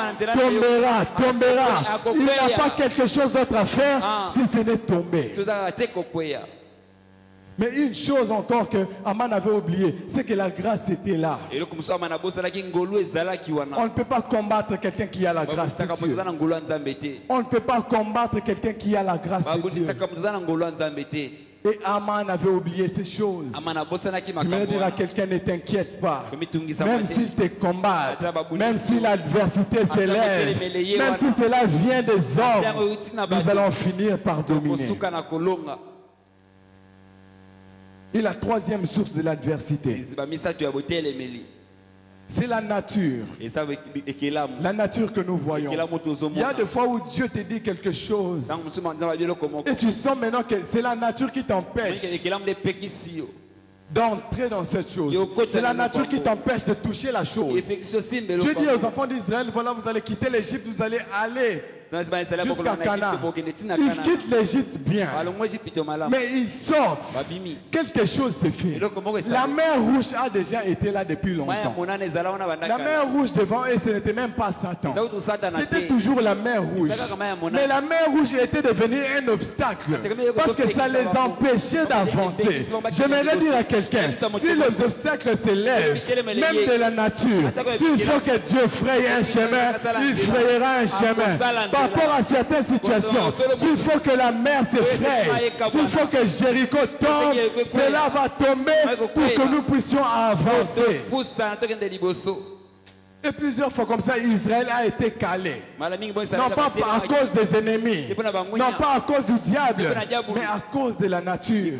tombera. Il n'a pas quelque chose d'autre à faire si ce n'est tomber. Mais une chose encore que Aman avait oublié, c'est que la grâce était là. On ne peut pas combattre quelqu'un qui a la grâce de Dieu. On ne peut pas combattre quelqu'un qui a la grâce de Dieu. Et Aman avait oublié ces choses. Je vais dire à quelqu'un, ne t'inquiète pas. Même s'il te combat, même si l'adversité s'élève, même si cela vient des hommes, nous allons finir par dominer. Et la troisième source de l'adversité, c'est la nature. La nature que nous voyons. Il y a des fois où Dieu te dit quelque chose et tu sens maintenant que c'est la nature qui t'empêche d'entrer dans cette chose. C'est la nature qui t'empêche de toucher la chose. Dieu dit aux enfants d'Israël, voilà, vous allez quitter l'Égypte, vous allez aller jusqu'à Canaan. Ils quittent l'Égypte bien, mais ils sortent. Quelque chose s'est fait. La mer Rouge a déjà été là depuis longtemps. La mer Rouge devant eux, ce n'était même pas Satan. C'était toujours la mer Rouge. Mais la mer Rouge était devenue un obstacle parce que ça les empêchait d'avancer. J'aimerais dire à quelqu'un, si les obstacles s'élèvent, même de la nature, s'il faut que Dieu fraye un chemin, il frayera un chemin. Par rapport à certaines situations, s'il faut que la mer se fraye, s'il faut que Jéricho tombe, cela va tomber pour que nous puissions avancer. Et plusieurs fois comme ça, Israël a été calé. Non pas à cause des ennemis, non pas à cause du diable, mais à cause de la nature.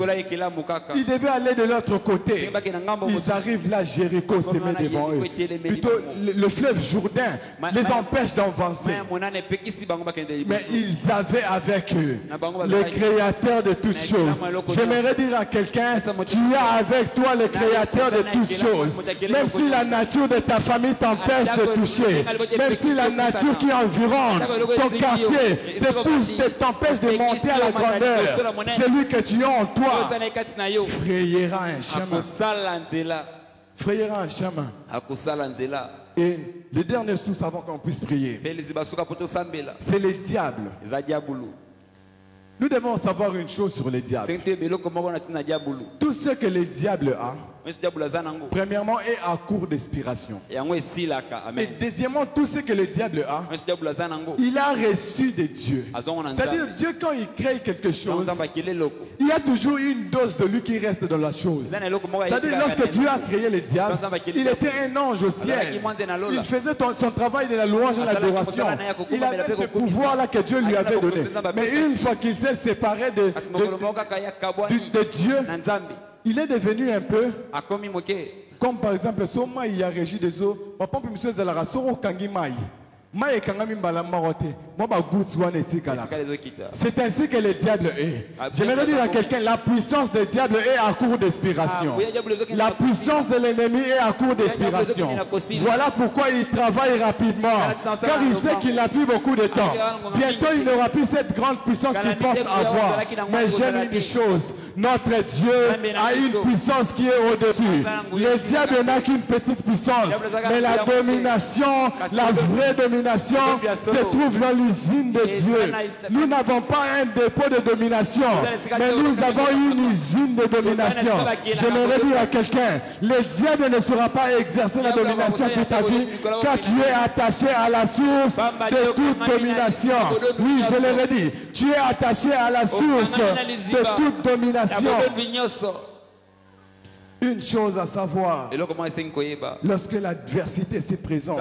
Ils devaient aller de l'autre côté. Ils arrivent là, Jéricho se met devant eux. Plutôt, le fleuve Jourdain les empêche d'avancer. Mais ils avaient avec eux le créateur de toutes choses. J'aimerais dire à quelqu'un, tu as avec toi le créateur de toutes choses. Même si la nature de ta famille t'empêche de toucher, même si la nature qui environne ton quartier t'empêche de monter à la grandeur, celui que tu as en toi frayera un chemin. Frayera un chemin. Et le dernier source avant qu'on puisse prier, c'est les diables. Nous devons savoir une chose sur les diables. Tout ce que le diable a, premièrement, est à court d'inspiration. Et deuxièmement, tout ce que le diable a, il a reçu de Dieu. C'est-à-dire, Dieu, quand il crée quelque chose, il y a toujours une dose de lui qui reste dans la chose. C'est-à-dire, lorsque Dieu a créé le diable, il était un ange au ciel. Il faisait son travail de la louange et de l'adoration. Il avait ce pouvoir-là que Dieu lui avait donné. Mais une fois qu'il s'est séparé de Dieu, il est devenu un peu comme par exemple, Soma il y a régi des eaux, papa monsieur Zalara Soro Kangimai. C'est ainsi que le diable est. J'aimerais dire à quelqu'un, la puissance du diable est à court d'inspiration. La puissance de l'ennemi est à court d'inspiration. Voilà pourquoi il travaille rapidement. Car il sait qu'il n'a plus beaucoup de temps. Bientôt, il n'aura plus cette grande puissance qu'il pense avoir. Mais j'aime une chose. Notre Dieu a une puissance qui est au-dessus. Le diable n'a qu'une petite puissance. Mais la domination, la vraie domination, se trouve dans l'usine de Dieu. Nous n'avons pas un dépôt de domination, mais nous avons une usine de domination. J'aimerais dire à quelqu'un, le diable ne saura pas exercer la domination sur ta vie, car tu es attaché à la source de toute domination. Oui, je l'ai dit, tu es attaché à la source de toute domination. Une chose à savoir, lorsque l'adversité se présente,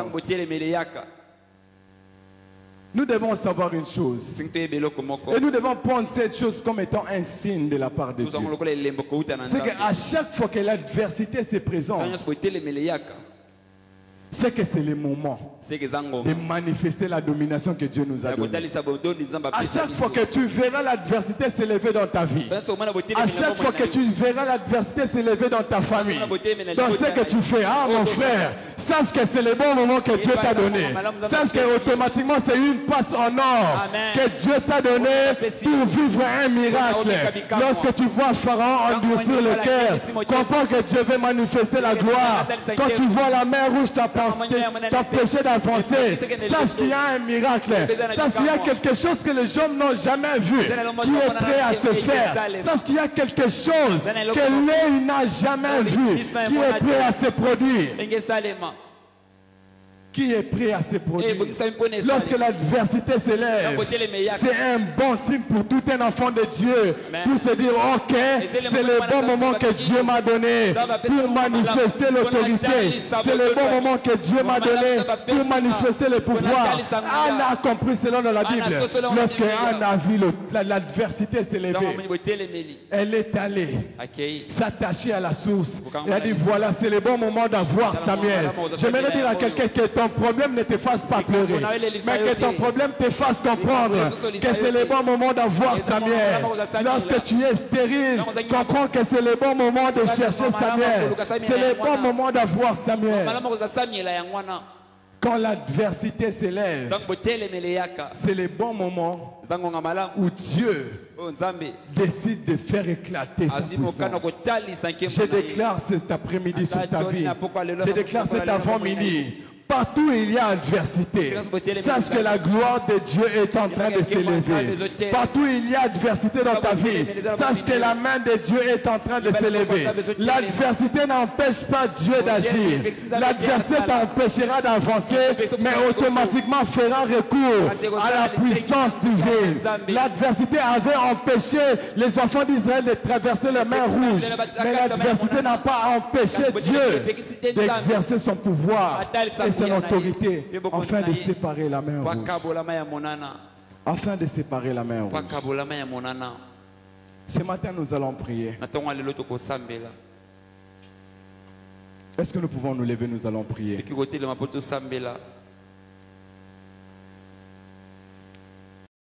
nous devons savoir une chose. Et nous devons prendre cette chose comme étant un signe de la part de Dieu. C'est qu'à chaque fois que l'adversité se présente, c'est que c'est le moment de manifester la domination que Dieu nous a donnée. À chaque fois que tu verras l'adversité s'élever dans ta vie, à chaque fois que tu verras l'adversité s'élever dans ta famille, dans ce que tu fais, ah mon frère, sache que c'est le bon moment que Dieu t'a donné. Sache que automatiquement c'est une passe en or que Dieu t'a donné pour vivre un miracle. Lorsque tu vois Pharaon endurcir le cœur, comprends que Dieu veut manifester la gloire. Quand tu vois la mer rouge t'empêcher d'avancer, sache qu'il y a un miracle. Sache qu'il y a quelque chose que les hommes n'ont jamais vu, qui est prêt à se faire. Sache qu'il y a quelque chose que l'œil n'a jamais vu, qui est prêt à se produire. Qui est prêt à se produire. Lorsque l'adversité s'élève, c'est un bon signe pour tout un enfant de Dieu, pour se dire, ok, c'est le bon moment que Dieu m'a donné pour manifester l'autorité. C'est le bon moment que Dieu m'a donné pour manifester le pouvoir. Anne a compris cela dans la Bible. Lorsque Anne a vu l'adversité s'élever, elle est allée s'attacher à la source. Elle a dit, voilà, c'est le bon moment d'avoir Samuel. J'aimerais dire à quelqu'un que ton problème ne te fasse pas pleurer, mais que ton problème te fasse comprendre que c'est le bon moment d'avoir Samuel. Lorsque tu es stérile, comprends que c'est le bon moment de chercher Samuel. C'est le bon moment d'avoir Samuel. Quand l'adversité s'élève, c'est le bon moment où Dieu décide de faire éclater sa puissance. Je déclare cet après-midi sur ta vie, je déclare cet avant-midi, partout où il y a adversité, sache que la gloire de Dieu est en train de s'élever. Partout où il y a adversité dans ta vie, sache que la main de Dieu est en train de s'élever. L'adversité n'empêche pas Dieu d'agir. L'adversité t'empêchera d'avancer, mais automatiquement fera recours à la puissance divine. L'adversité avait empêché les enfants d'Israël de traverser la mer rouge, mais l'adversité n'a pas empêché Dieu d'exercer son pouvoir et son autorité afin de séparer la mer rouge. Afin de séparer la mer rouge. Ce matin, nous allons prier. Est-ce que nous pouvons nous lever? Nous allons prier.